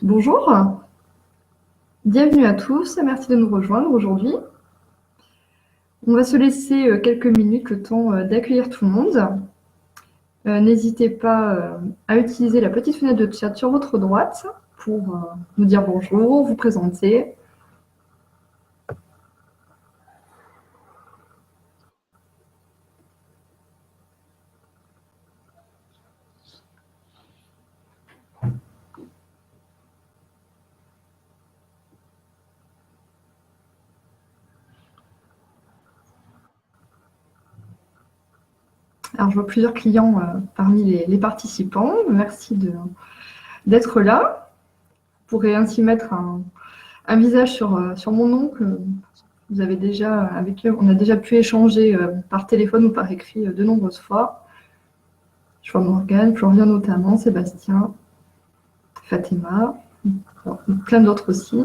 Bonjour, bienvenue à tous, merci de nous rejoindre aujourd'hui. On va se laisser quelques minutes le temps d'accueillir tout le monde. N'hésitez pas à utiliser la petite fenêtre de chat sur votre droite pour nous dire bonjour, vous présenter. Alors, je vois plusieurs clients parmi les participants. Merci d'être là. Vous pourrez ainsi mettre un visage sur mon nom que vous avez déjà, avec qui on a déjà pu échanger par téléphone ou par écrit de nombreuses fois. Je vois Morgane, Florian notamment, Sébastien, Fatima, plein d'autres aussi.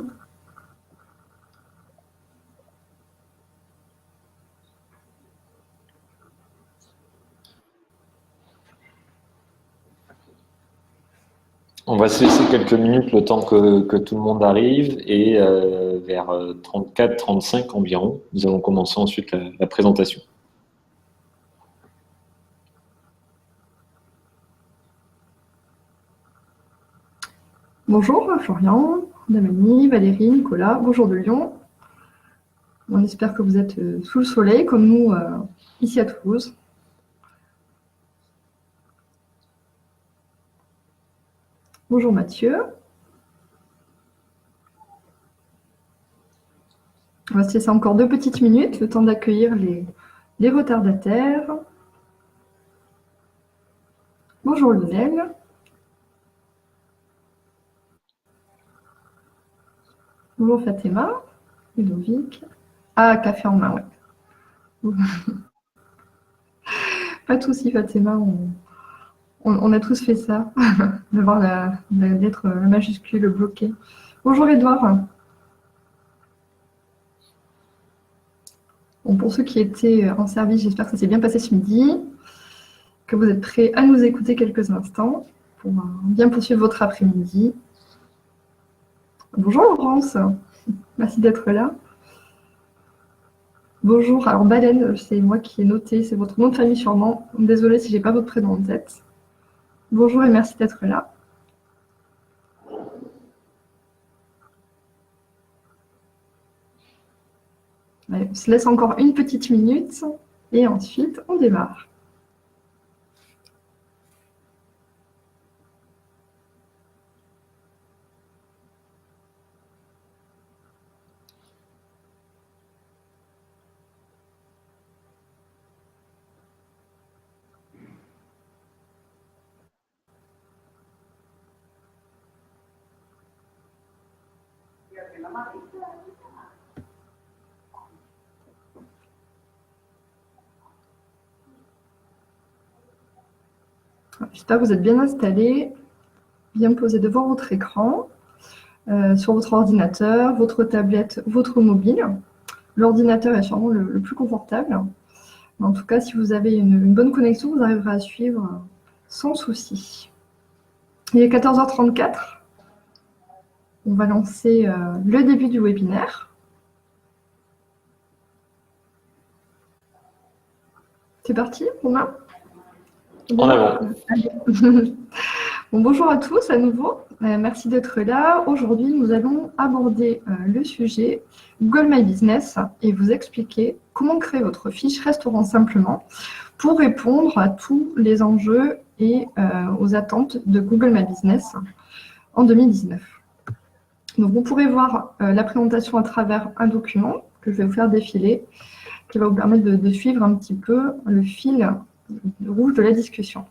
On va se laisser quelques minutes le temps que tout le monde arrive et vers 34-35 environ, nous allons commencer ensuite la présentation. Bonjour Florian, Damani, Valérie, Nicolas, bonjour de Lyon. On espère que vous êtes sous le soleil comme nous ici à Toulouse. Bonjour Mathieu. On va se laisser encore 2 petites minutes, le temps d'accueillir les retardataires. Bonjour Lionel. Bonjour Fatima, Ludovic. Ah, café en main, ouais. Pas de souci Fatima, on a tous fait ça, d'avoir la lettre majuscule bloquée. Bonjour Edouard. Bon, pour ceux qui étaient en service, j'espère que ça s'est bien passé ce midi, que vous êtes prêts à nous écouter quelques instants pour bien poursuivre votre après-midi. Bonjour Laurence, merci d'être là. Bonjour, alors Baleine, c'est moi qui ai noté, c'est votre nom de famille sûrement. Désolée si je n'ai pas votre prénom en tête. Bonjour et merci d'être là. Allez, on se laisse encore une petite minute et ensuite on démarre. J'espère que vous êtes bien installés, bien posés devant votre écran, sur votre ordinateur, votre tablette, votre mobile. L'ordinateur est sûrement le plus confortable. Mais en tout cas, si vous avez une bonne connexion, vous arriverez à suivre sans souci. Il est 14h34. On va lancer le début du webinaire. C'est parti, Romain ? En avant. Bon, bonjour à tous à nouveau, merci d'être là. Aujourd'hui, nous allons aborder le sujet Google My Business et vous expliquer comment créer votre fiche restaurant simplement pour répondre à tous les enjeux et aux attentes de Google My Business en 2019. Donc, vous pourrez voir la présentation à travers un document que je vais vous faire défiler qui va vous permettre de suivre un petit peu le fil rouge de la discussion.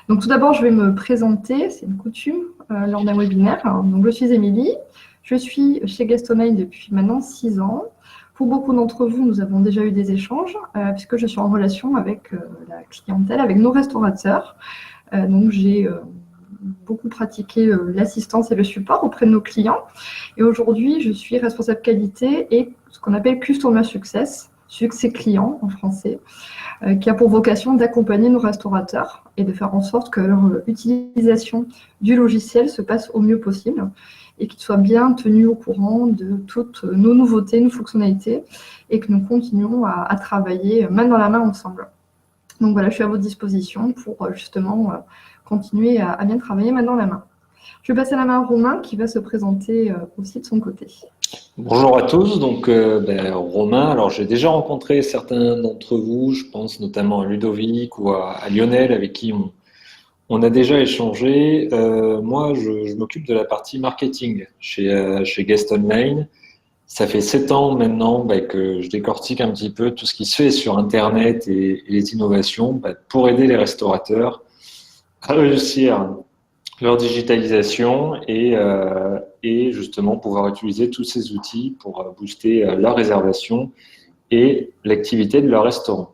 Donc tout d'abord, je vais me présenter, c'est une coutume lors d'un webinaire. Donc, je suis Émilie, je suis chez Guestomane depuis maintenant 6 ans. Pour beaucoup d'entre vous, nous avons déjà eu des échanges puisque je suis en relation avec la clientèle, avec nos restaurateurs. Donc j'ai beaucoup pratiqué l'assistance et le support auprès de nos clients. Et aujourd'hui, je suis responsable qualité et ce qu'on appelle Customer Success, succès client en français, qui a pour vocation d'accompagner nos restaurateurs et de faire en sorte que leur utilisation du logiciel se passe au mieux possible et qu'ils soient bien tenus au courant de toutes nos nouveautés, nos fonctionnalités et que nous continuons à travailler main dans la main ensemble. Donc voilà, je suis à votre disposition pour justement continuer à bien travailler main dans la main. Je vais passer la main à Romain qui va se présenter aussi de son côté. Bonjour à tous, donc Romain, alors j'ai déjà rencontré certains d'entre vous, je pense notamment à Ludovic ou à Lionel avec qui on a déjà échangé. Moi, je m'occupe de la partie marketing chez Guest Online. Ça fait 7 ans maintenant que je décortique un petit peu tout ce qui se fait sur Internet et les innovations pour aider les restaurateurs à réussir leur digitalisation et justement pouvoir utiliser tous ces outils pour booster leur réservation et l'activité de leur restaurant.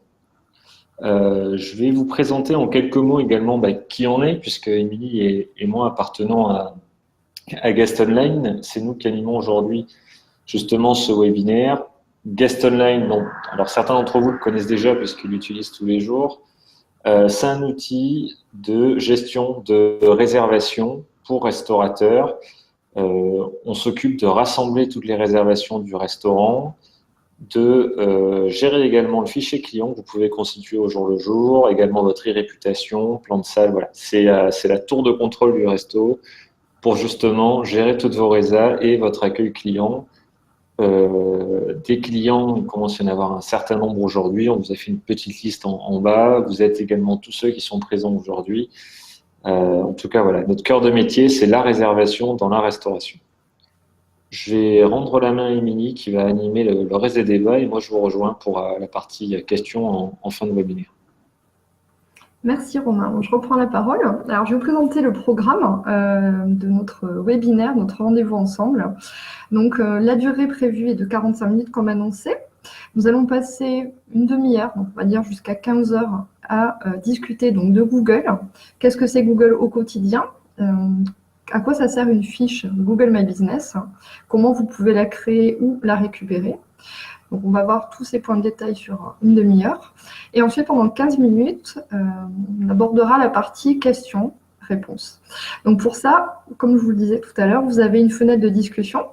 Je vais vous présenter en quelques mots également qui on est, puisque Émilie et moi appartenant à Guest Online, c'est nous qui animons aujourd'hui justement ce webinaire. Guest Online, alors certains d'entre vous le connaissent déjà puisqu'ils l'utilisent tous les jours. C'est un outil de gestion de réservation pour restaurateurs. On s'occupe de rassembler toutes les réservations du restaurant, de gérer également le fichier client que vous pouvez constituer au jour le jour, également votre e-réputation, plan de salle. Voilà. C'est la tour de contrôle du resto pour justement gérer toutes vos résas et votre accueil client. Des clients, il commence à y en avoir un certain nombre aujourd'hui. On vous a fait une petite liste en bas. Vous êtes également tous ceux qui sont présents aujourd'hui. En tout cas, voilà, notre cœur de métier, c'est la réservation dans la restauration. Je vais rendre la main à Émilie qui va animer le reste des débats et moi, je vous rejoins pour la partie questions en fin de webinaire. Merci Romain. Je reprends la parole. Alors, je vais vous présenter le programme de notre webinaire, notre rendez-vous ensemble. Donc, la durée prévue est de 45 minutes comme annoncé. Nous allons passer une demi-heure, on va dire jusqu'à 15 heures, à discuter donc de Google. Qu'est-ce que c'est Google au quotidien? À quoi ça sert une fiche Google My Business? Comment vous pouvez la créer ou la récupérer? Donc, on va voir tous ces points de détail sur une demi-heure. Et ensuite, pendant 15 minutes, on abordera la partie questions-réponses. Donc, pour ça, comme je vous le disais tout à l'heure, vous avez une fenêtre de discussion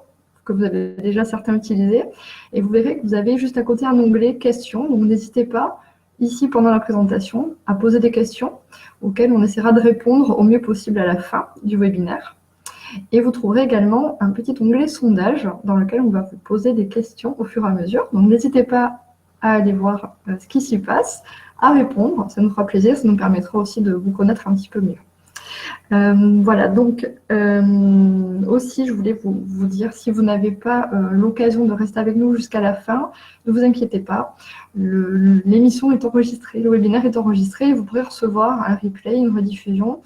que vous avez déjà certains utilisé. Et vous verrez que vous avez juste à côté un onglet questions. Donc, n'hésitez pas, ici, pendant la présentation, à poser des questions auxquelles on essaiera de répondre au mieux possible à la fin du webinaire. Et vous trouverez également un petit onglet sondage dans lequel on va vous poser des questions au fur et à mesure. Donc n'hésitez pas à aller voir ce qui s'y passe, à répondre. Ça nous fera plaisir, ça nous permettra aussi de vous connaître un petit peu mieux. Voilà, donc aussi je voulais vous dire, si vous n'avez pas l'occasion de rester avec nous jusqu'à la fin, ne vous inquiétez pas. L'émission est enregistrée, le webinaire est enregistré et vous pourrez recevoir un replay, une rediffusion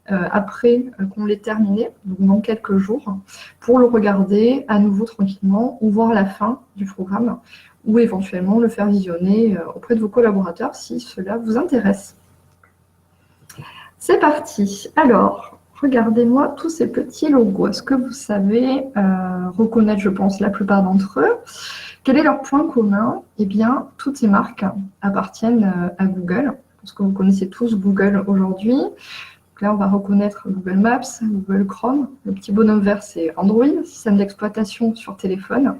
après qu'on l'ait terminé, donc dans quelques jours, pour le regarder à nouveau tranquillement ou voir la fin du programme ou éventuellement le faire visionner auprès de vos collaborateurs si cela vous intéresse. C'est parti. Alors, regardez-moi tous ces petits logos. Est-ce que vous savez reconnaître, je pense, la plupart d'entre eux? Quel est leur point commun? Eh bien, toutes ces marques appartiennent à Google, parce que vous connaissez tous Google aujourd'hui. Là, on va reconnaître Google Maps, Google Chrome. Le petit bonhomme vert, c'est Android, système d'exploitation sur téléphone.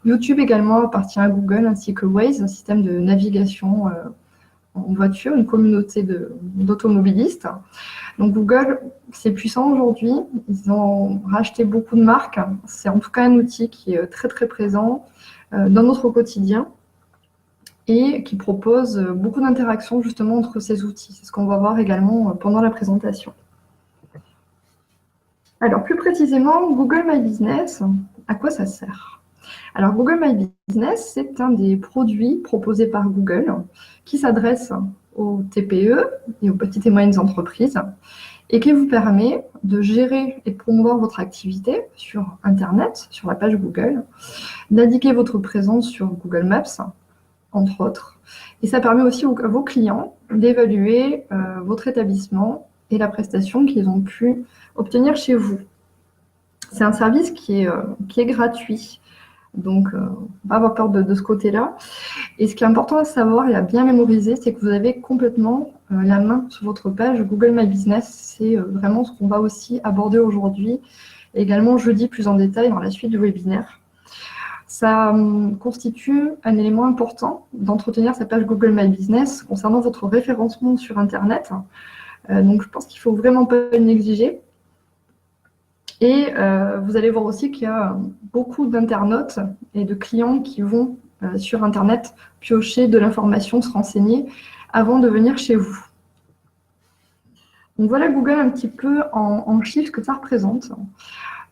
YouTube également appartient à Google, ainsi que Waze, un système de navigation en voiture, une communauté d'automobilistes. Donc Google, c'est puissant aujourd'hui. Ils ont racheté beaucoup de marques. C'est en tout cas un outil qui est très très présent dans notre quotidien et qui propose beaucoup d'interactions justement entre ces outils. C'est ce qu'on va voir également pendant la présentation. Alors plus précisément, Google My Business, à quoi ça sert? Alors Google My Business, c'est un des produits proposés par Google qui s'adresse aux TPE et aux petites et moyennes entreprises et qui vous permet de gérer et de promouvoir votre activité sur Internet, sur la page Google, d'indiquer votre présence sur Google Maps, entre autres. Et ça permet aussi à vos clients d'évaluer votre établissement et la prestation qu'ils ont pu obtenir chez vous. C'est un service qui est gratuit. Donc, pas avoir peur de ce côté-là. Et ce qui est important à savoir et à bien mémoriser, c'est que vous avez complètement la main sur votre page Google My Business. C'est vraiment ce qu'on va aussi aborder aujourd'hui et également jeudi plus en détail dans la suite du webinaire. Ça constitue un élément important d'entretenir sa page Google My Business concernant votre référencement sur Internet. Donc, je pense qu'il ne faut vraiment pas le négliger. Et vous allez voir aussi qu'il y a beaucoup d'internautes et de clients qui vont sur Internet piocher de l'information, se renseigner avant de venir chez vous. Donc voilà Google un petit peu en chiffres que ça représente.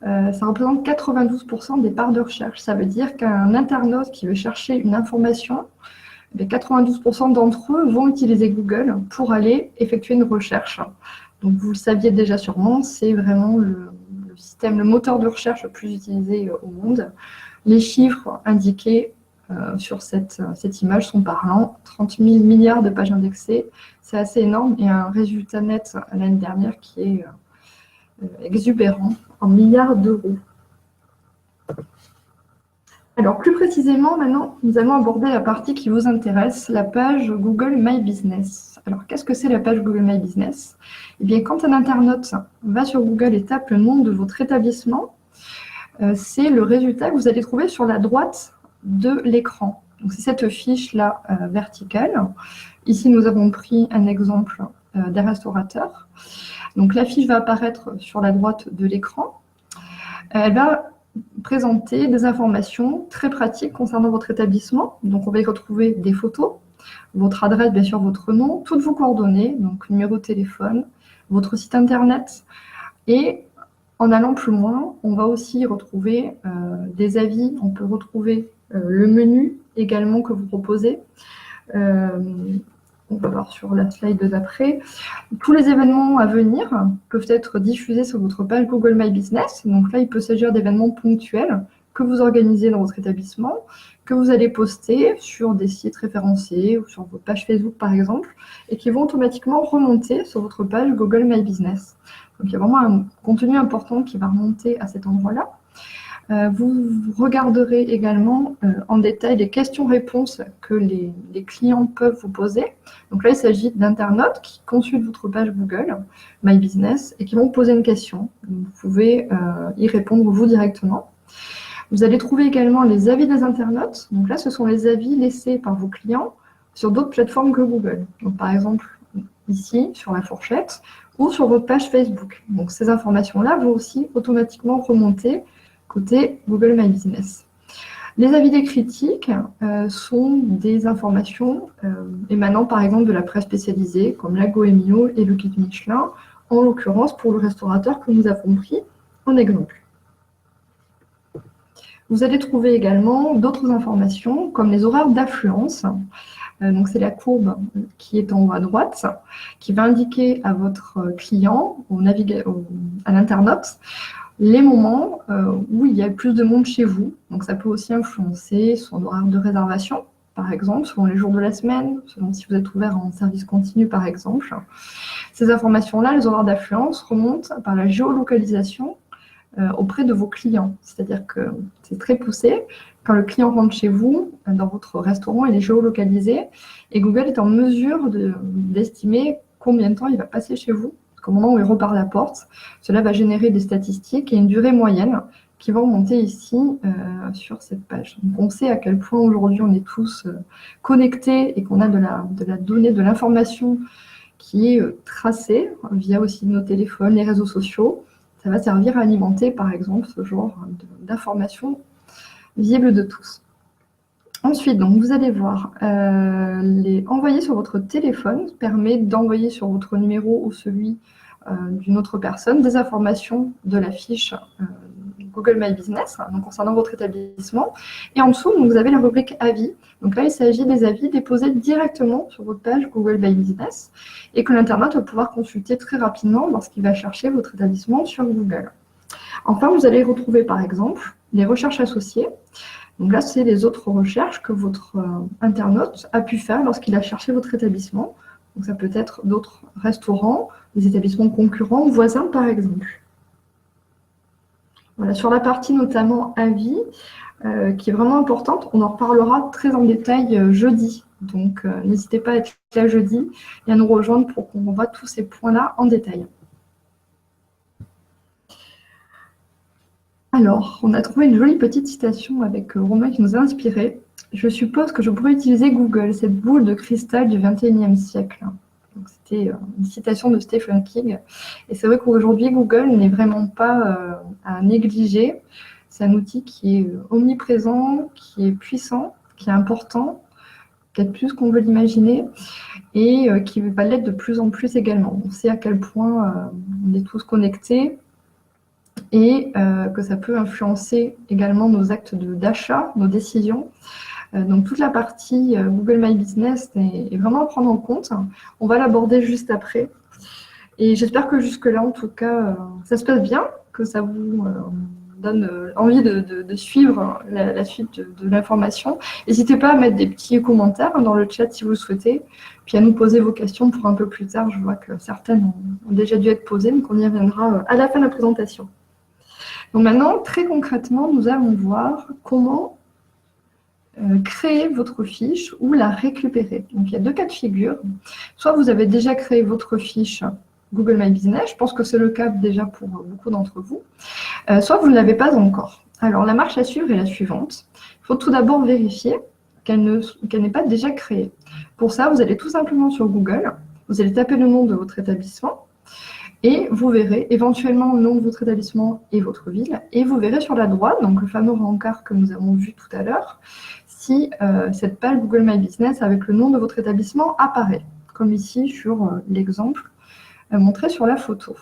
Ça représente 92% des parts de recherche. Ça veut dire qu'un internaute qui veut chercher une information, 92% d'entre eux vont utiliser Google pour aller effectuer une recherche. Donc vous le saviez déjà sûrement, c'est vraiment le système, le moteur de recherche le plus utilisé au monde. Les chiffres indiqués sur cette image sont parlants. 30 000 milliards de pages indexées, c'est assez énorme, et un résultat net l'année dernière qui est exubérant, en milliards d'euros. Alors plus précisément, maintenant, nous allons aborder la partie qui vous intéresse, la page Google My Business. Alors qu'est-ce que c'est la page Google My Business? Eh bien, quand un internaute va sur Google et tape le nom de votre établissement, c'est le résultat que vous allez trouver sur la droite de l'écran. Donc c'est cette fiche-là verticale. Ici, nous avons pris un exemple des restaurateurs. Donc la fiche va apparaître sur la droite de l'écran. Elle va présenter des informations très pratiques concernant votre établissement. Donc on va y retrouver des photos, votre adresse, bien sûr votre nom, toutes vos coordonnées, donc numéro de téléphone, votre site internet. Et en allant plus loin, on va aussi retrouver des avis. On peut retrouver le menu également que vous proposez. On va voir sur la slide d'après. Tous les événements à venir peuvent être diffusés sur votre page Google My Business. Donc là, il peut s'agir d'événements ponctuels que vous organisez dans votre établissement, que vous allez poster sur des sites référencés ou sur votre page Facebook par exemple, et qui vont automatiquement remonter sur votre page Google My Business. Donc il y a vraiment un contenu important qui va remonter à cet endroit-là. Vous regarderez également en détail les questions-réponses que les clients peuvent vous poser. Donc là, il s'agit d'internautes qui consultent votre page Google My Business et qui vont vous poser une question. Vous pouvez y répondre vous directement. Vous allez trouver également les avis des internautes. Donc là, ce sont les avis laissés par vos clients sur d'autres plateformes que Google. Donc par exemple, ici, sur la fourchette, ou sur votre page Facebook. Donc ces informations-là vont aussi automatiquement remonter côté Google My Business. Les avis des critiques sont des informations émanant par exemple de la presse spécialisée comme la Goemio et le Guide Michelin, en l'occurrence pour le restaurateur que nous avons pris en exemple. Vous allez trouver également d'autres informations comme les horaires d'affluence. Donc c'est la courbe qui est en haut à droite, qui va indiquer à votre client, à l'internaute, les moments où il y a plus de monde chez vous. Donc ça peut aussi influencer son horaire de réservation, par exemple, selon les jours de la semaine, selon si vous êtes ouvert en service continu, par exemple. Ces informations-là, les horaires d'affluence, remontent par la géolocalisation auprès de vos clients. C'est-à-dire que c'est très poussé. Quand le client rentre chez vous, dans votre restaurant, il est géolocalisé et Google est en mesure d'estimer combien de temps il va passer chez vous. Au moment où il repart à la porte, cela va générer des statistiques et une durée moyenne qui vont remonter ici sur cette page. Donc on sait à quel point aujourd'hui on est tous connectés et qu'on a de la donnée, de l'information qui est tracée via aussi nos téléphones, les réseaux sociaux. Ça va servir à alimenter par exemple ce genre d'informations visibles de tous. Ensuite, donc, vous allez voir, envoyer sur votre téléphone permet d'envoyer sur votre numéro ou celui d'une autre personne des informations de la fiche Google My Business, donc concernant votre établissement. Et en dessous, donc, vous avez la rubrique avis. Donc là, il s'agit des avis déposés directement sur votre page Google My Business et que l'internaute va pouvoir consulter très rapidement lorsqu'il va chercher votre établissement sur Google. Enfin, vous allez retrouver par exemple les recherches associées. Donc là, c'est les autres recherches que votre internaute a pu faire lorsqu'il a cherché votre établissement. Donc ça peut être d'autres restaurants, des établissements concurrents, voisins par exemple. Voilà, sur la partie notamment avis, qui est vraiment importante, on en reparlera très en détail jeudi. Donc n'hésitez pas à être là jeudi et à nous rejoindre pour qu'on voit tous ces points-là en détail. Alors, on a trouvé une jolie petite citation avec Romain qui nous a inspiré. Je suppose que je pourrais utiliser Google, cette boule de cristal du XXIe siècle. Donc, c'était une citation de Stephen King. Et c'est vrai qu'aujourd'hui, Google n'est vraiment pas à négliger. C'est un outil qui est omniprésent, qui est puissant, qui est important, peut-être plus qu'on veut l'imaginer, et qui va l'être de plus en plus également. On sait à quel point on est tous connectés, et que ça peut influencer également nos actes d'achat, nos décisions. Donc toute la partie Google My Business est vraiment à prendre en compte. On va l'aborder juste après. Et j'espère que jusque-là, en tout cas, ça se passe bien, que ça vous donne envie de suivre la suite de l'information. N'hésitez pas à mettre des petits commentaires dans le chat si vous le souhaitez, puis à nous poser vos questions pour un peu plus tard. Je vois que certaines ont déjà dû être posées, donc on y reviendra à la fin de la présentation. Donc maintenant, très concrètement, nous allons voir comment créer votre fiche ou la récupérer. Donc il y a deux cas de figure. Soit vous avez déjà créé votre fiche Google My Business, je pense que c'est le cas déjà pour beaucoup d'entre vous, soit vous ne l'avez pas encore. Alors la marche à suivre est la suivante. Il faut tout d'abord vérifier qu'elle n'est pas déjà créée. Pour ça, vous allez tout simplement sur Google, vous allez taper le nom de votre établissement, et vous verrez éventuellement le nom de votre établissement et votre ville. Et vous verrez sur la droite, donc le fameux rencard que nous avons vu tout à l'heure, si cette page Google My Business avec le nom de votre établissement apparaît, comme ici sur l'exemple montré sur la photo.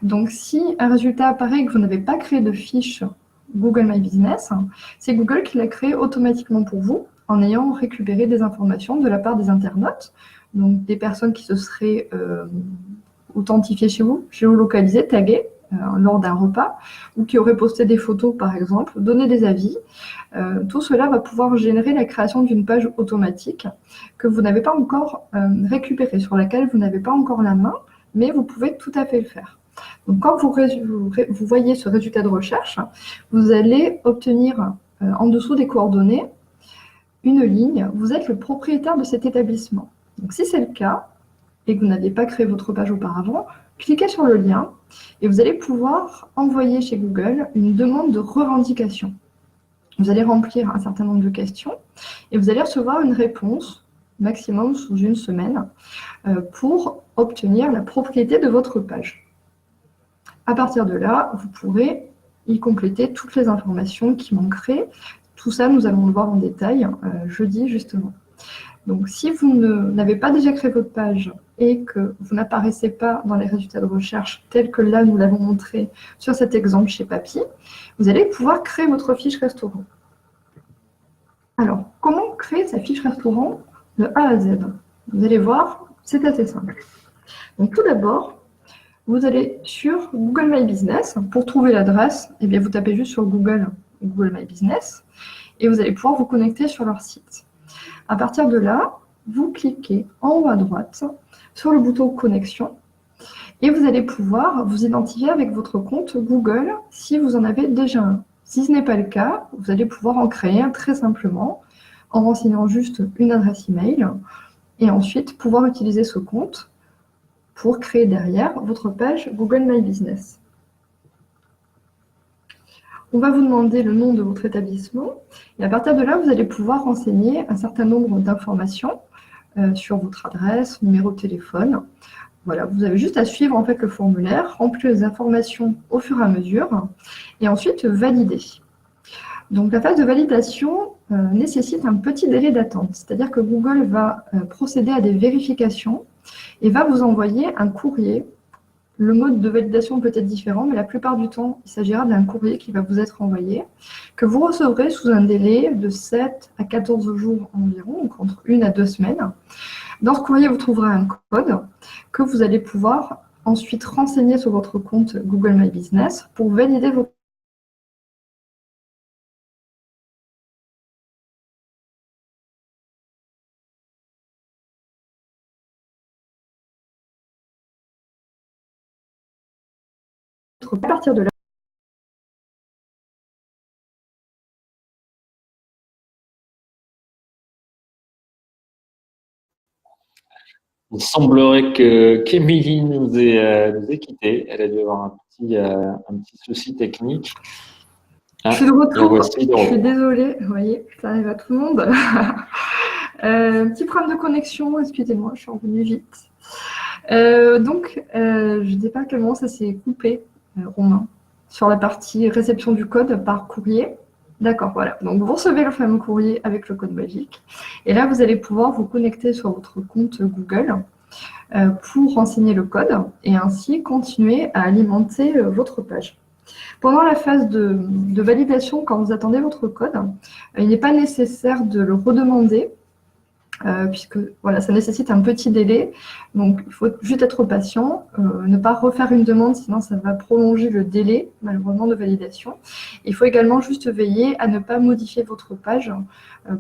Donc si un résultat apparaît et que vous n'avez pas créé de fiche Google My Business, c'est Google qui l'a créé automatiquement pour vous en ayant récupéré des informations de la part des internautes, donc des personnes qui se seraient authentifiées chez vous, géolocalisées, taguées lors d'un repas, ou qui auraient posté des photos par exemple, donné des avis. Tout cela va pouvoir générer la création d'une page automatique que vous n'avez pas encore récupérée, sur laquelle vous n'avez pas encore la main, mais vous pouvez tout à fait le faire. Donc quand vous voyez ce résultat de recherche, vous allez obtenir en dessous des coordonnées une ligne. Vous êtes le propriétaire de cet établissement. Donc si c'est le cas, et que vous n'aviez pas créé votre page auparavant, cliquez sur le lien et vous allez pouvoir envoyer chez Google une demande de revendication. Vous allez remplir un certain nombre de questions et vous allez recevoir une réponse, maximum sous une semaine, pour obtenir la propriété de votre page. À partir de là, vous pourrez y compléter toutes les informations qui manqueraient. Tout ça, nous allons le voir en détail jeudi, justement. Donc, si vous n'avez pas déjà créé votre page et que vous n'apparaissez pas dans les résultats de recherche tels que là, nous l'avons montré sur cet exemple chez Papy, vous allez pouvoir créer votre fiche restaurant. Alors, comment créer sa fiche restaurant de A à Z? Vous allez voir, c'est assez simple. Donc, tout d'abord, vous allez sur Google My Business. Pour trouver l'adresse, eh bien, vous tapez juste sur Google My Business et vous allez pouvoir vous connecter sur leur site. À partir de là, vous cliquez en haut à droite sur le bouton Connexion et vous allez pouvoir vous identifier avec votre compte Google si vous en avez déjà un. Si ce n'est pas le cas, vous allez pouvoir en créer un très simplement en renseignant juste une adresse email et ensuite pouvoir utiliser ce compte pour créer derrière votre page Google My Business. On va vous demander le nom de votre établissement et à partir de là, vous allez pouvoir renseigner un certain nombre d'informations sur votre adresse, numéro de téléphone. Voilà, vous avez juste à suivre en fait le formulaire, remplir les informations au fur et à mesure et ensuite valider. Donc la phase de validation nécessite un petit délai d'attente, c'est-à-dire que Google va procéder à des vérifications et va vous envoyer un courrier. Le mode de validation peut être différent, mais la plupart du temps, il s'agira d'un courrier qui va vous être envoyé, que vous recevrez sous un délai de 7 à 14 jours environ, donc entre 1 à 2 semaines. Dans ce courrier, vous trouverez un code que vous allez pouvoir ensuite renseigner sur votre compte Google My Business pour valider votre à partir de là. Il semblerait que qu'Émilie nous ait quittés. Elle a dû avoir un petit souci technique. Je suis de la retour, voici de je suis retour. désolée, vous voyez, ça arrive à tout le monde. Petit problème de connexion, excusez-moi, je suis revenue vite. Je ne sais pas à quel moment ça s'est coupé, Romain, sur la partie réception du code par courrier. D'accord, voilà. Donc, vous recevez le fameux courrier avec le code magique. Et là, vous allez pouvoir vous connecter sur votre compte Google pour renseigner le code et ainsi continuer à alimenter votre page. Pendant la phase de validation, quand vous attendez votre code, il n'est pas nécessaire de le redemander puisque voilà, ça nécessite un petit délai. Donc, il faut juste être patient, ne pas refaire une demande, sinon ça va prolonger le délai, malheureusement, de validation. Il faut également juste veiller à ne pas modifier votre page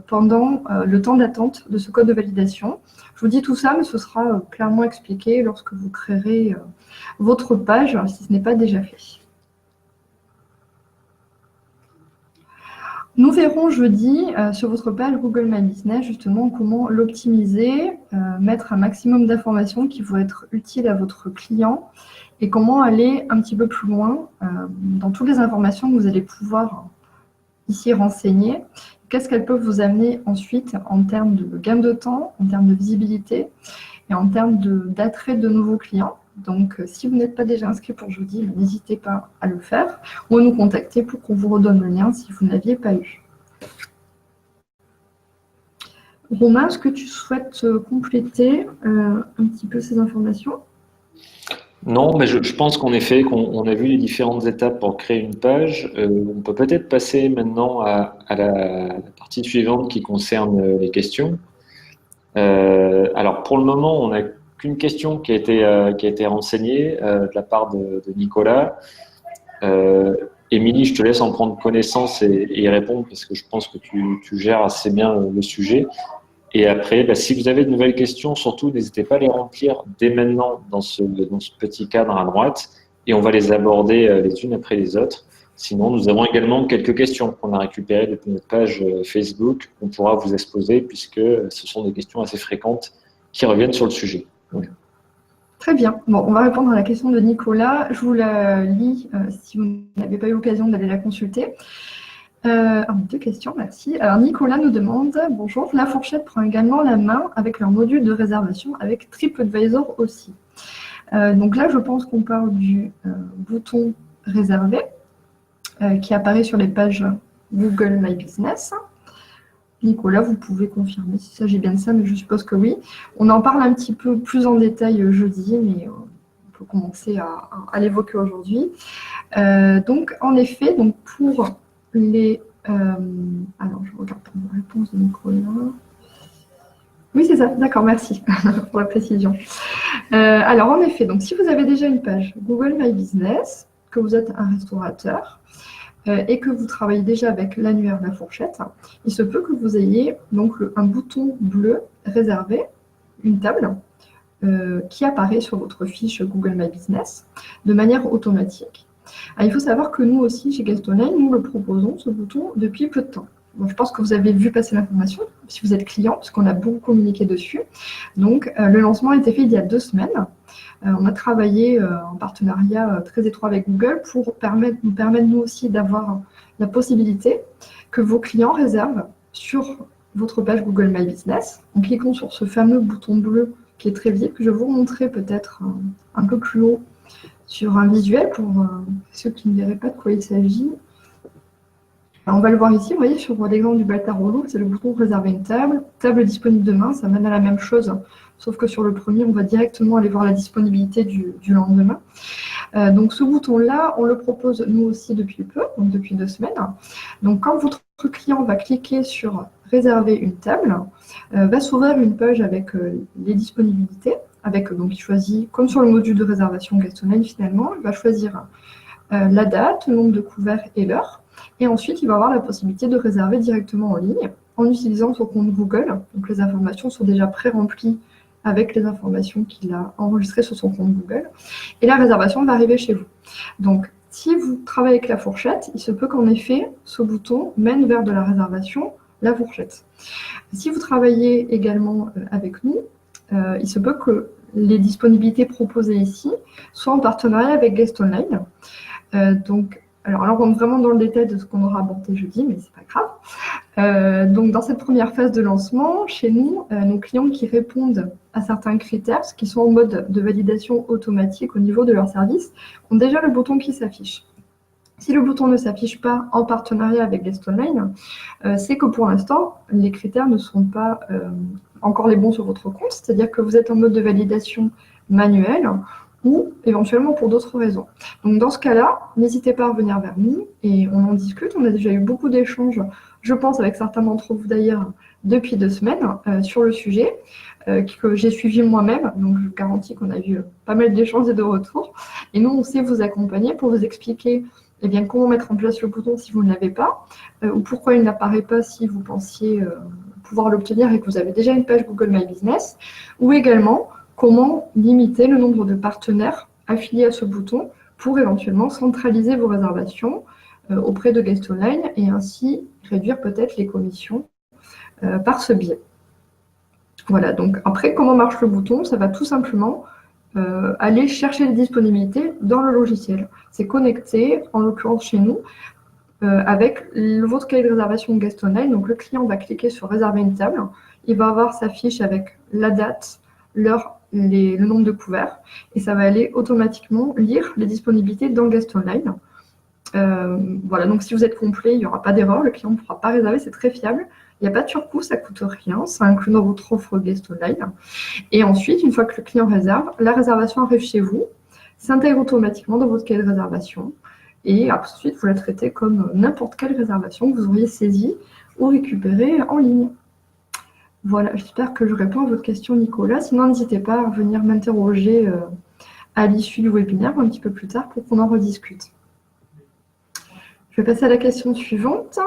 pendant le temps d'attente de ce code de validation. Je vous dis tout ça, mais ce sera clairement expliqué lorsque vous créerez votre page, si ce n'est pas déjà fait. Nous verrons jeudi sur votre page Google My Business justement comment l'optimiser, mettre un maximum d'informations qui vont être utiles à votre client et comment aller un petit peu plus loin dans toutes les informations que vous allez pouvoir ici renseigner. Qu'est-ce qu'elles peuvent vous amener ensuite en termes de gain de temps, en termes de visibilité et en termes d'attrait de nouveaux clients. Donc, si vous n'êtes pas déjà inscrit pour jeudi, n'hésitez pas à le faire ou à nous contacter pour qu'on vous redonne le lien si vous n'aviez pas eu. Romain, est-ce que tu souhaites compléter un petit peu ces informations? Non, mais je pense qu'en effet, qu'on a vu les différentes étapes pour créer une page. On peut peut-être passer maintenant à la partie suivante qui concerne les questions. Alors, pour le moment, on n'a qu'une question qui a été renseignée de la part de Nicolas. Émilie, je te laisse en prendre connaissance et y répondre parce que je pense que tu gères assez bien le sujet. Et après, bah, si vous avez de nouvelles questions, surtout, n'hésitez pas à les remplir dès maintenant dans ce petit cadre à droite et on va les aborder les unes après les autres. Sinon, nous avons également quelques questions qu'on a récupérées depuis notre page Facebook qu'on pourra vous exposer puisque ce sont des questions assez fréquentes qui reviennent sur le sujet. Ouais. Très bien. Bon, on va répondre à la question de Nicolas. Je vous la lis si vous n'avez pas eu l'occasion d'aller la consulter. Deux questions, merci. Alors, Nicolas nous demande, bonjour, La Fourchette prend également la main avec leur module de réservation avec TripAdvisor aussi. Donc là, je pense qu'on parle du bouton réservé qui apparaît sur les pages Google My Business. Nicolas, vous pouvez confirmer s'il s'agit bien de ça, mais je suppose que oui. On en parle un petit peu plus en détail jeudi, mais on peut commencer à l'évoquer aujourd'hui. Donc, en effet, donc pour les... alors, je regarde pour la réponse de Nicolas. Oui, c'est ça. D'accord, merci pour la précision. Alors, en effet, donc si vous avez déjà une page Google My Business, que vous êtes un restaurateur, et que vous travaillez déjà avec l'annuaire La Fourchette, il se peut que vous ayez donc un bouton bleu réservé, une table, qui apparaît sur votre fiche Google My Business de manière automatique. Alors, il faut savoir que nous aussi, chez Guest Online, nous le proposons, ce bouton, depuis peu de temps. Donc, je pense que vous avez vu passer l'information, si vous êtes client, parce qu'on a beaucoup communiqué dessus. Donc, le lancement a été fait il y a 2 semaines. On a travaillé en partenariat très étroit avec Google pour nous permettre nous aussi d'avoir la possibilité que vos clients réservent sur votre page Google My Business en cliquant sur ce fameux bouton bleu qui est très visible, que je vais vous montrer peut-être un peu plus haut sur un visuel pour ceux qui ne verraient pas de quoi il s'agit. Alors, on va le voir ici, vous voyez, sur l'exemple du Baltarolo, c'est le bouton réserver une table. Table disponible demain, ça mène à la même chose, sauf que sur le premier, on va directement aller voir la disponibilité du lendemain. Donc ce bouton-là, on le propose nous aussi depuis peu, donc depuis 2 semaines. Donc quand votre client va cliquer sur réserver une table, va s'ouvrir une page avec les disponibilités, donc il choisit, comme sur le module de réservation Guest Online finalement, il va choisir la date, le nombre de couverts et l'heure. Et ensuite, il va avoir la possibilité de réserver directement en ligne en utilisant son compte Google. Donc les informations sont déjà pré-remplies avec les informations qu'il a enregistrées sur son compte Google. Et la réservation va arriver chez vous. Donc, si vous travaillez avec La Fourchette, il se peut qu'en effet, ce bouton mène vers de la réservation La Fourchette. Si vous travaillez également avec nous, il se peut que les disponibilités proposées ici soient en partenariat avec Guest Online. Donc, Alors là, on rentre vraiment dans le détail de ce qu'on aura abordé jeudi, mais c'est pas grave. Donc, dans cette première phase de lancement, chez nous, nos clients qui répondent à certains critères, qui sont en mode de validation automatique au niveau de leur service, ont déjà le bouton qui s'affiche. Si le bouton ne s'affiche pas en partenariat avec Guest Online, c'est que pour l'instant, les critères ne sont pas encore les bons sur votre compte, c'est-à-dire que vous êtes en mode de validation manuelle ou éventuellement pour d'autres raisons. Donc dans ce cas-là, n'hésitez pas à revenir vers nous et on en discute. On a déjà eu beaucoup d'échanges, je pense, avec certains d'entre vous d'ailleurs, depuis 2 semaines sur le sujet, que j'ai suivi moi-même. Donc je vous garantis qu'on a eu pas mal d'échanges et de retours. Et nous, on sait vous accompagner pour vous expliquer comment mettre en place le bouton si vous ne l'avez pas, ou pourquoi il n'apparaît pas si vous pensiez pouvoir l'obtenir et que vous avez déjà une page Google My Business, ou également comment limiter le nombre de partenaires affiliés à ce bouton pour éventuellement centraliser vos réservations auprès de Guest Online et ainsi réduire peut-être les commissions par ce biais. Voilà, donc après, comment marche le bouton? Ça va tout simplement aller chercher les disponibilités dans le logiciel. C'est connecté, en l'occurrence chez nous, avec votre cahier de réservation Guest Online. Donc le client va cliquer sur réserver une table, il va avoir sa fiche avec la date, l'heure, le nombre de couverts, et ça va aller automatiquement lire les disponibilités dans Guest Online. Voilà, donc si vous êtes complet, il n'y aura pas d'erreur, le client ne pourra pas réserver, c'est très fiable. Il n'y a pas de surcoût, ça ne coûte rien, ça inclut dans votre offre Guest Online. Et ensuite, une fois que le client réserve, la réservation arrive chez vous, s'intègre automatiquement dans votre cahier de réservation, et ensuite, vous la traitez comme n'importe quelle réservation que vous auriez saisie ou récupérée en ligne. Voilà, j'espère que je réponds à votre question, Nicolas. Sinon, n'hésitez pas à venir m'interroger à l'issue du webinaire, un petit peu plus tard, pour qu'on en rediscute. Je vais passer à la question suivante.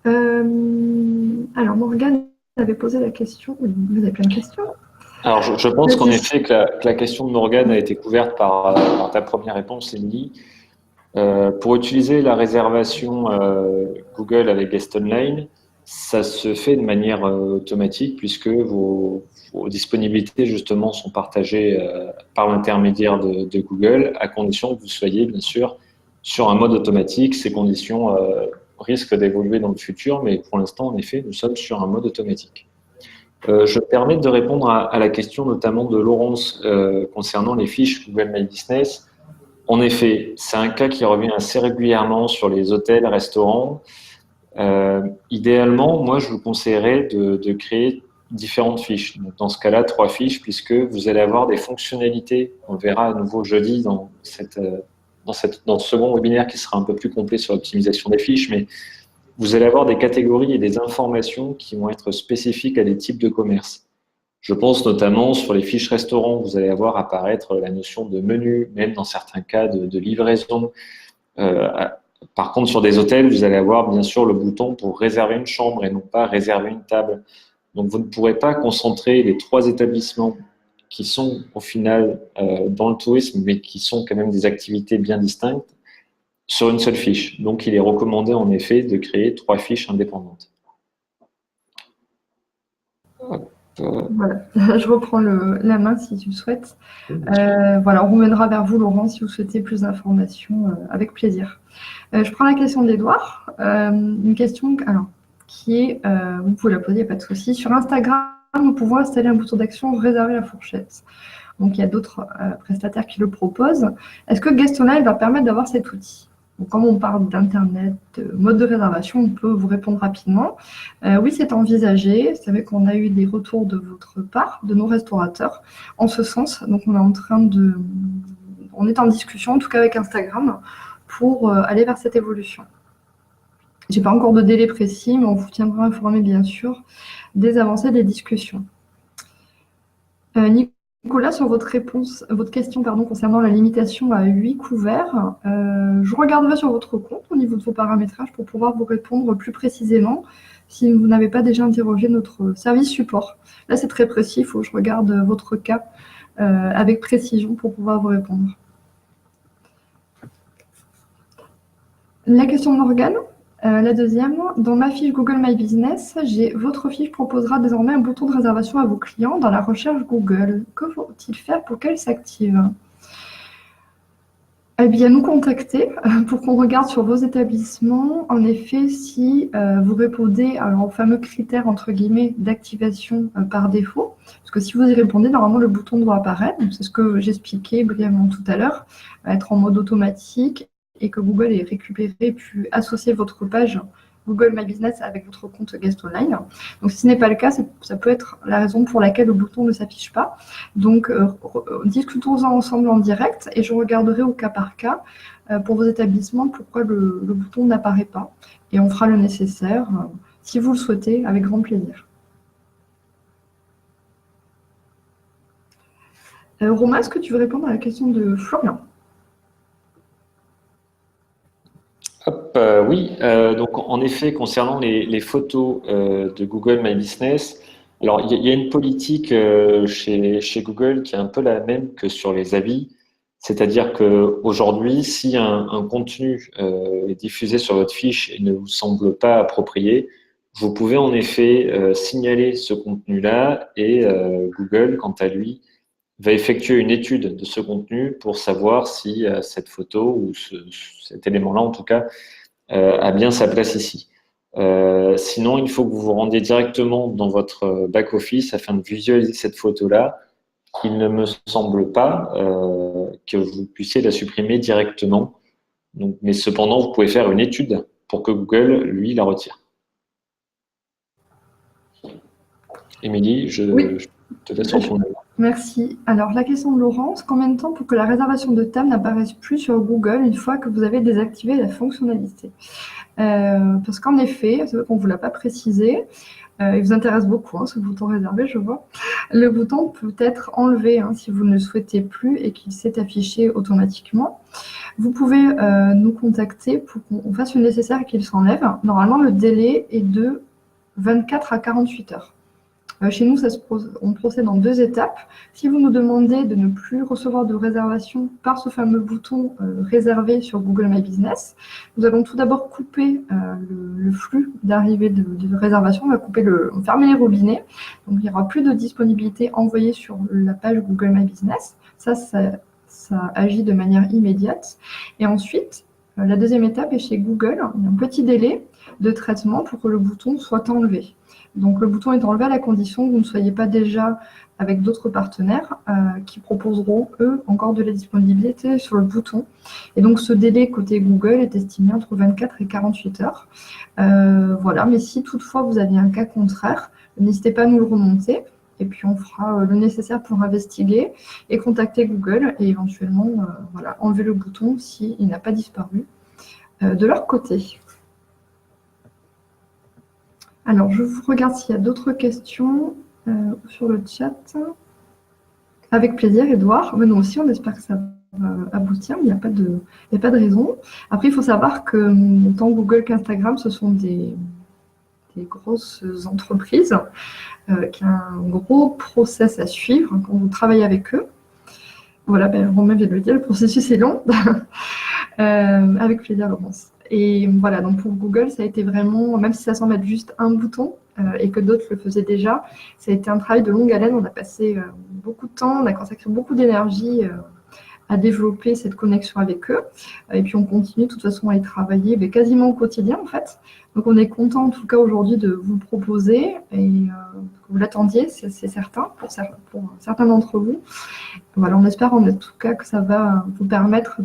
Alors, Morgane avait posé la question. Oui, vous avez plein de questions. Alors, je pense qu'en effet, que la question de Morgane a été couverte par ta première réponse, Émilie. Pour utiliser la réservation Google avec Guest Online, ça se fait de manière automatique puisque vos disponibilités justement sont partagées par l'intermédiaire de Google, à condition que vous soyez bien sûr sur un mode automatique. Ces conditions risquent d'évoluer dans le futur, mais pour l'instant, en effet, nous sommes sur un mode automatique. Je me permets de répondre à la question notamment de Laurence concernant les fiches Google My Business. En effet, c'est un cas qui revient assez régulièrement sur les hôtels, restaurants. Idéalement, moi, je vous conseillerais de créer différentes fiches. Donc, dans ce cas-là, 3 fiches, puisque vous allez avoir des fonctionnalités. On le verra à nouveau jeudi dans ce second webinaire qui sera un peu plus complet sur l'optimisation des fiches, mais vous allez avoir des catégories et des informations qui vont être spécifiques à des types de commerce. Je pense notamment sur les fiches restaurants, vous allez avoir apparaître la notion de menu, même dans certains cas de livraison. Par contre, sur des hôtels, vous allez avoir bien sûr le bouton pour réserver une chambre et non pas réserver une table. Donc, vous ne pourrez pas concentrer les 3 établissements qui sont au final dans le tourisme, mais qui sont quand même des activités bien distinctes, sur une seule fiche. Donc, il est recommandé en effet de créer 3 fiches indépendantes. Voilà, je reprends la main si tu le souhaites. Voilà, on reviendra vers vous, Laurent, si vous souhaitez plus d'informations, avec plaisir. Je prends la question d'Edouard. Une question qui est, vous pouvez la poser, il n'y a pas de souci. Sur Instagram, nous pouvons installer un bouton d'action réserver la fourchette. Donc, il y a d'autres prestataires qui le proposent. Est-ce que Guest Online va permettre d'avoir cet outil? Donc, comme on parle d'Internet, de mode de réservation, on peut vous répondre rapidement. Oui, c'est envisagé. C'est vrai qu'on a eu des retours de votre part, de nos restaurateurs, en ce sens. Donc, on est en discussion, en tout cas avec Instagram, pour aller vers cette évolution. Je n'ai pas encore de délai précis, mais on vous tiendra informé, bien sûr, des avancées des discussions. Nicolas, sur votre question concernant la limitation à 8 couverts, je regarderai sur votre compte au niveau de vos paramétrages pour pouvoir vous répondre plus précisément si vous n'avez pas déjà interrogé notre service support. Là, c'est très précis, il faut que je regarde votre cas avec précision pour pouvoir vous répondre. La question de Morgane. La deuxième, dans ma fiche Google My Business, votre fiche proposera désormais un bouton de réservation à vos clients dans la recherche Google. Que faut-il faire pour qu'elle s'active? Eh bien, nous contacter pour qu'on regarde sur vos établissements, en effet, si vous répondez alors, aux fameux critères, entre guillemets, d'activation par défaut. Parce que si vous y répondez, normalement, le bouton doit apparaître. Donc, c'est ce que j'expliquais brièvement tout à l'heure, être en mode automatique et que Google ait récupéré puis associé votre page Google My Business avec votre compte Guest Online. Donc, si ce n'est pas le cas, ça peut être la raison pour laquelle le bouton ne s'affiche pas. Donc, discutons-en ensemble en direct et je regarderai au cas par cas pour vos établissements pourquoi le bouton n'apparaît pas. Et on fera le nécessaire, si vous le souhaitez, avec grand plaisir. Romain, est-ce que tu veux répondre à la question de Florian? Hop, oui, donc en effet, concernant les photos de Google My Business, alors il y a une politique chez Google qui est un peu la même que sur les avis, c'est-à-dire qu'aujourd'hui, si un contenu est diffusé sur votre fiche et ne vous semble pas approprié, vous pouvez en effet signaler ce contenu-là et Google, quant à lui, va effectuer une étude de ce contenu pour savoir si cette photo ou cet élément-là, en tout cas, a bien sa place ici. Sinon, il faut que vous vous rendiez directement dans votre back-office afin de visualiser cette photo-là. Il ne me semble pas que vous puissiez la supprimer directement. Donc, mais cependant, vous pouvez faire une étude pour que Google, lui, la retire. Émilie, Oui. je te laisse retourner. Merci. Alors, la question de Laurence, combien de temps pour que la réservation de table n'apparaisse plus sur Google une fois que vous avez désactivé la fonctionnalité? Parce qu'en effet, c'est vrai qu'on ne vous l'a pas précisé, il vous intéresse beaucoup, hein, ce bouton réservé, je vois. Le bouton peut être enlevé si vous ne le souhaitez plus et qu'il s'est affiché automatiquement. Vous pouvez nous contacter pour qu'on fasse le nécessaire et qu'il s'enlève. Normalement, le délai est de 24 à 48 heures. Chez nous, on procède en 2 étapes. Si vous nous demandez de ne plus recevoir de réservation par ce fameux bouton réservé sur Google My Business, nous allons tout d'abord couper le flux d'arrivée de réservation. On va fermer les robinets. Donc, il n'y aura plus de disponibilité envoyée sur la page Google My Business. Ça agit de manière immédiate. Et ensuite, la deuxième étape est chez Google. Il y a un petit délai de traitement pour que le bouton soit enlevé. Donc, le bouton est enlevé à la condition que vous ne soyez pas déjà avec d'autres partenaires qui proposeront, eux, encore de la disponibilité sur le bouton. Et donc, ce délai côté Google est estimé entre 24 et 48 heures. Voilà, mais si toutefois vous avez un cas contraire, n'hésitez pas à nous le remonter. Et puis, on fera le nécessaire pour investiguer et contacter Google et éventuellement enlever le bouton s'il n'a pas disparu de leur côté. Alors, je vous regarde s'il y a d'autres questions sur le chat. Avec plaisir, Edouard. Mais nous aussi, on espère que ça va aboutir. Il n'y a pas de raison. Après, il faut savoir que tant Google qu'Instagram, ce sont des grosses entreprises qui ont un gros process à suivre quand vous travaillez avec eux. Voilà, Romain vient de le dire, le processus est long. Avec plaisir, Laurence. Et voilà, donc pour Google, ça a été vraiment, même si ça semble être juste un bouton et que d'autres le faisaient déjà, ça a été un travail de longue haleine. On a passé beaucoup de temps, on a consacré beaucoup d'énergie à développer cette connexion avec eux. Et puis on continue de toute façon à y travailler quasiment au quotidien en fait. Donc on est content en tout cas aujourd'hui de vous le proposer et que vous l'attendiez, c'est certain, pour certains d'entre vous. Voilà, on espère en tout cas que ça va vous permettre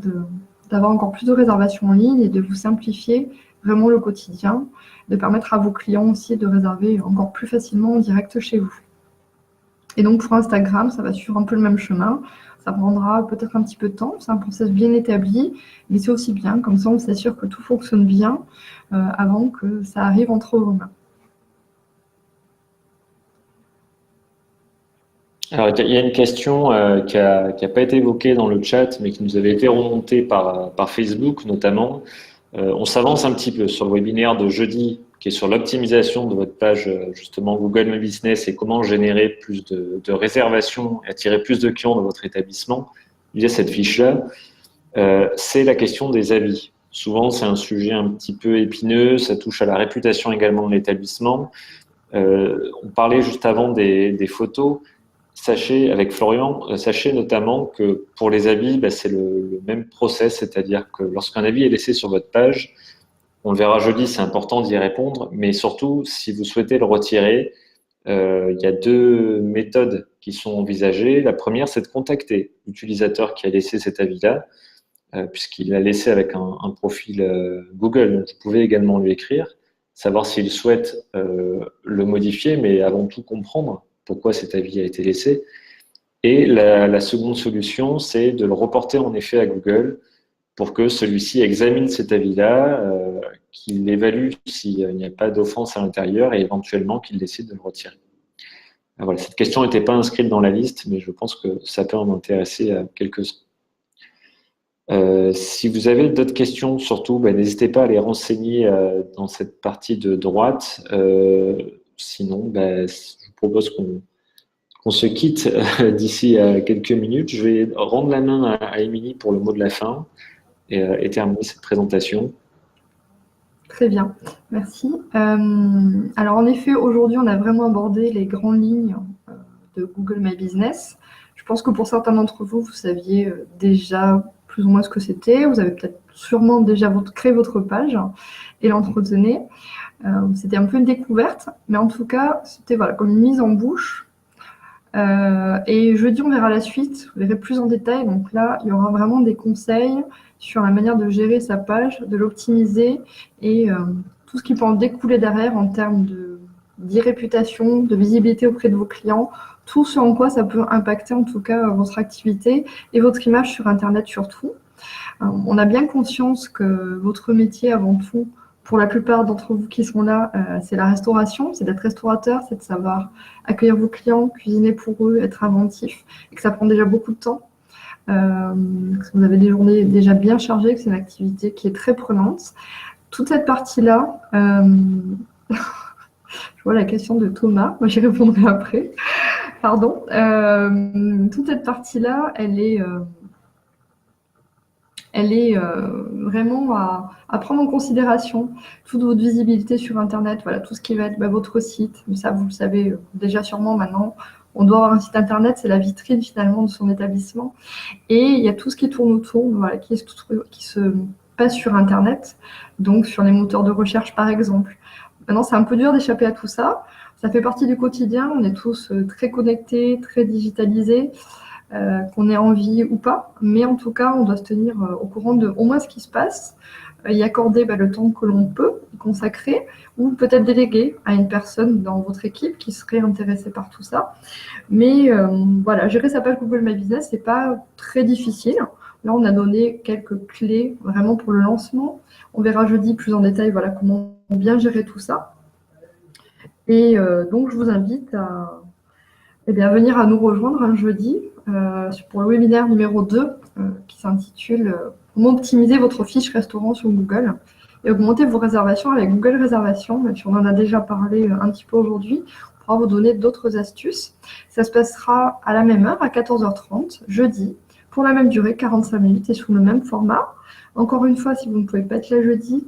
d'avoir encore plus de réservations en ligne et de vous simplifier vraiment le quotidien, de permettre à vos clients aussi de réserver encore plus facilement en direct chez vous. Et donc pour Instagram, ça va suivre un peu le même chemin. Ça prendra peut-être un petit peu de temps, c'est un process bien établi, mais c'est aussi bien, comme ça on s'assure que tout fonctionne bien avant que ça arrive entre vos mains. Alors, il y a une question qui a pas été évoquée dans le chat, mais qui nous avait été remontée par Facebook notamment. On s'avance un petit peu sur le webinaire de jeudi, qui est sur l'optimisation de votre page justement Google My Business et comment générer plus de réservations et attirer plus de clients dans votre établissement. Il y a cette fiche-là. C'est la question des avis. Souvent, c'est un sujet un petit peu épineux, ça touche à la réputation également de l'établissement. On parlait juste avant des photos. Sachez, avec Florian, sachez notamment que pour les avis, bah, c'est le même process, c'est-à-dire que lorsqu'un avis est laissé sur votre page, on le verra jeudi, c'est important d'y répondre, mais surtout, si vous souhaitez le retirer, il y a deux méthodes qui sont envisagées. La première, c'est de contacter l'utilisateur qui a laissé cet avis-là, puisqu'il l'a laissé avec un profil Google. Donc, vous pouvez également lui écrire, savoir s'il souhaite le modifier, mais avant tout comprendre pourquoi cet avis a été laissé. Et la seconde solution, c'est de le reporter en effet à Google pour que celui-ci examine cet avis-là, qu'il évalue s'il n'y a pas d'offense à l'intérieur et éventuellement qu'il décide de le retirer. Voilà, cette question n'était pas inscrite dans la liste, mais je pense que ça peut en intéresser quelques-uns. Si vous avez d'autres questions, surtout, bah, n'hésitez pas à les renseigner dans cette partie de droite. Sinon, bah, je vous propose qu'on se quitte d'ici quelques minutes. Je vais rendre la main à Émilie pour le mot de la fin et terminer cette présentation. Très bien, merci. Alors en effet, aujourd'hui, on a vraiment abordé les grandes lignes de Google My Business. Je pense que pour certains d'entre vous, vous saviez déjà plus ou moins ce que c'était. Vous avez peut-être sûrement déjà créé votre page et l'entretenez. C'était un peu une découverte, mais en tout cas, c'était voilà, comme une mise en bouche. Et jeudi, on verra la suite, vous verrez plus en détail. Donc là, il y aura vraiment des conseils sur la manière de gérer sa page, de l'optimiser et tout ce qui peut en découler derrière en termes d'e-réputation, de visibilité auprès de vos clients, tout ce en quoi ça peut impacter en tout cas votre activité et votre image sur Internet surtout. On a bien conscience que votre métier avant tout, pour la plupart d'entre vous qui sont là, c'est la restauration, c'est d'être restaurateur, c'est de savoir accueillir vos clients, cuisiner pour eux, être inventif, et que ça prend déjà beaucoup de temps. Que vous avez des journées déjà bien chargées, que c'est une activité qui est très prenante. Toute cette partie-là, je vois la question de Thomas, moi j'y répondrai après, pardon. Toute cette partie-là, elle est vraiment à prendre en considération. Toute votre visibilité sur Internet, voilà, tout ce qui va être votre site, mais ça vous le savez déjà sûrement maintenant, on doit avoir un site Internet, c'est la vitrine finalement de son établissement. Et il y a tout ce qui tourne autour, voilà, qui se passe sur Internet, donc sur les moteurs de recherche par exemple. Maintenant, c'est un peu dur d'échapper à tout ça. Ça fait partie du quotidien, on est tous très connectés, très digitalisés. Qu'on ait envie ou pas, mais en tout cas, on doit se tenir au courant de au moins ce qui se passe, y accorder le temps que l'on peut y consacrer, ou peut-être déléguer à une personne dans votre équipe qui serait intéressée par tout ça. Mais voilà, gérer sa page Google My Business, c'est pas très difficile. Là, on a donné quelques clés vraiment pour le lancement. On verra jeudi plus en détail voilà, comment bien gérer tout ça. Et donc, je vous invite à venir à nous rejoindre un jeudi pour le webinaire numéro 2 qui s'intitule Comment optimiser votre fiche restaurant sur Google et augmenter vos réservations avec Google Réservations. Même si on en a déjà parlé un petit peu aujourd'hui, on pourra vous donner d'autres astuces. Ça se passera à la même heure, à 14h30, jeudi, pour la même durée, 45 minutes et sous le même format. Encore une fois, si vous ne pouvez pas être là jeudi,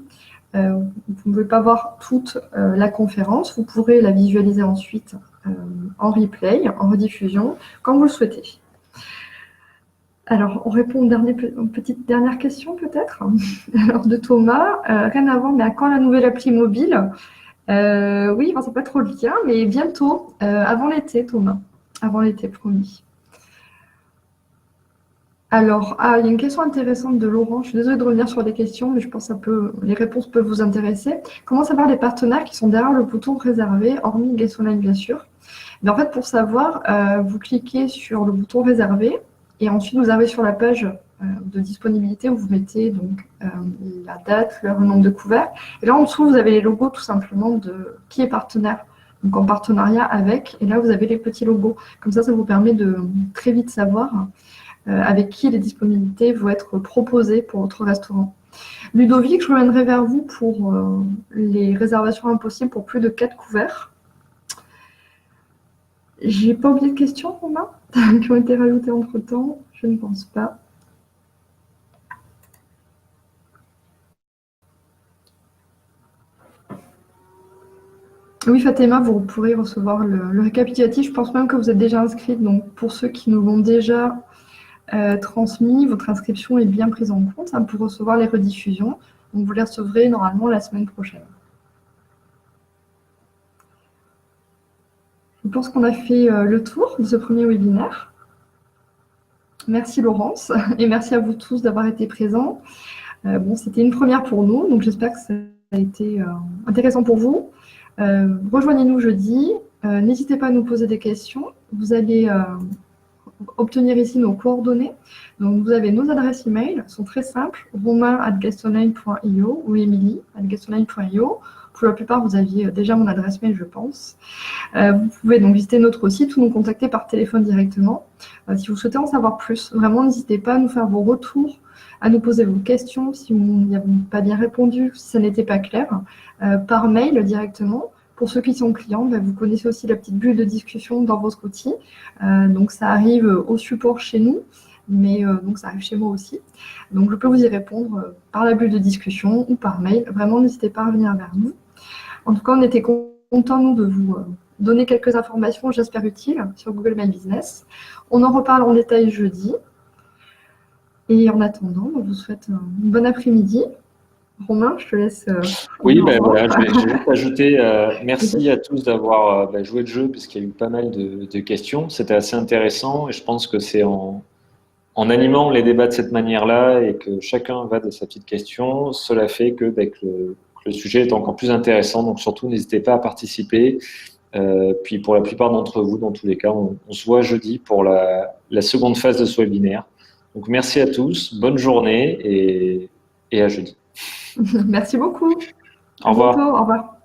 vous ne pouvez pas voir toute la conférence, vous pourrez la visualiser ensuite en replay, en rediffusion, quand vous le souhaitez. Alors, on répond aux petite dernière question peut-être. Alors, de Thomas, rien à voir, mais à quand la nouvelle appli mobile? Oui, c'est pas trop le lien, mais bientôt, avant l'été, Thomas. Avant l'été, promis. Alors, il y a une question intéressante de Laurent. Je suis désolée de revenir sur les questions, mais je pense que les réponses peuvent vous intéresser. Comment savoir les partenaires qui sont derrière le bouton réservé, hormis Guest Online, bien sûr? Mais en fait, pour savoir, vous cliquez sur le bouton réservé et ensuite vous arrivez sur la page de disponibilité où vous mettez donc la date, le nombre de couverts. Et là en dessous, vous avez les logos tout simplement de qui est partenaire. Donc en partenariat avec. Et là, vous avez les petits logos. Comme ça vous permet de très vite savoir avec qui les disponibilités vont être proposées pour votre restaurant. Ludovic, je reviendrai vers vous pour les réservations impossibles pour plus de 4 couverts. J'ai pas oublié de questions, Romain, qui ont été rajoutées entre-temps. Je ne pense pas. Oui, Fatima, vous pourrez recevoir le récapitulatif. Je pense même que vous êtes déjà inscrite. Donc, pour ceux qui nous l'ont déjà transmis, votre inscription est bien prise en compte, hein, pour recevoir les rediffusions. Donc, vous les recevrez normalement la semaine prochaine. Je pense qu'on a fait le tour de ce premier webinaire. Merci Laurence et merci à vous tous d'avoir été présents. Bon, c'était une première pour nous, donc j'espère que ça a été intéressant pour vous. Rejoignez-nous jeudi. N'hésitez pas à nous poser des questions. Vous allez obtenir ici nos coordonnées. Donc, vous avez nos adresses email, elles sont très simples, romain@gastonline.io ou emily@gastonline.io. Pour la plupart, vous aviez déjà mon adresse mail, je pense. Vous pouvez donc visiter notre site ou nous contacter par téléphone directement. Si vous souhaitez en savoir plus, vraiment, n'hésitez pas à nous faire vos retours, à nous poser vos questions si vous n'y avez pas bien répondu, si ça n'était pas clair, par mail directement. Pour ceux qui sont clients, vous connaissez aussi la petite bulle de discussion dans votre outil. Donc, ça arrive au support chez nous, mais donc ça arrive chez moi aussi. Donc, je peux vous y répondre par la bulle de discussion ou par mail. Vraiment, n'hésitez pas à revenir vers nous. En tout cas, on était contents, nous, de vous donner quelques informations, j'espère utiles, sur Google My Business. On en reparle en détail jeudi. Et en attendant, je vous souhaite une bonne après-midi. Romain, je te laisse. Oui, voilà, je vais juste ajouter merci à tous d'avoir joué le jeu, puisqu'il y a eu pas mal de questions. C'était assez intéressant et je pense que c'est en animant les débats de cette manière-là et que chacun va de sa petite question, cela fait que le sujet est encore plus intéressant. Donc surtout, n'hésitez pas à participer. Puis pour la plupart d'entre vous, dans tous les cas, on se voit jeudi pour la seconde phase de ce webinaire. Donc merci à tous, bonne journée et à jeudi. Merci beaucoup. Au revoir. Bientôt. Au revoir.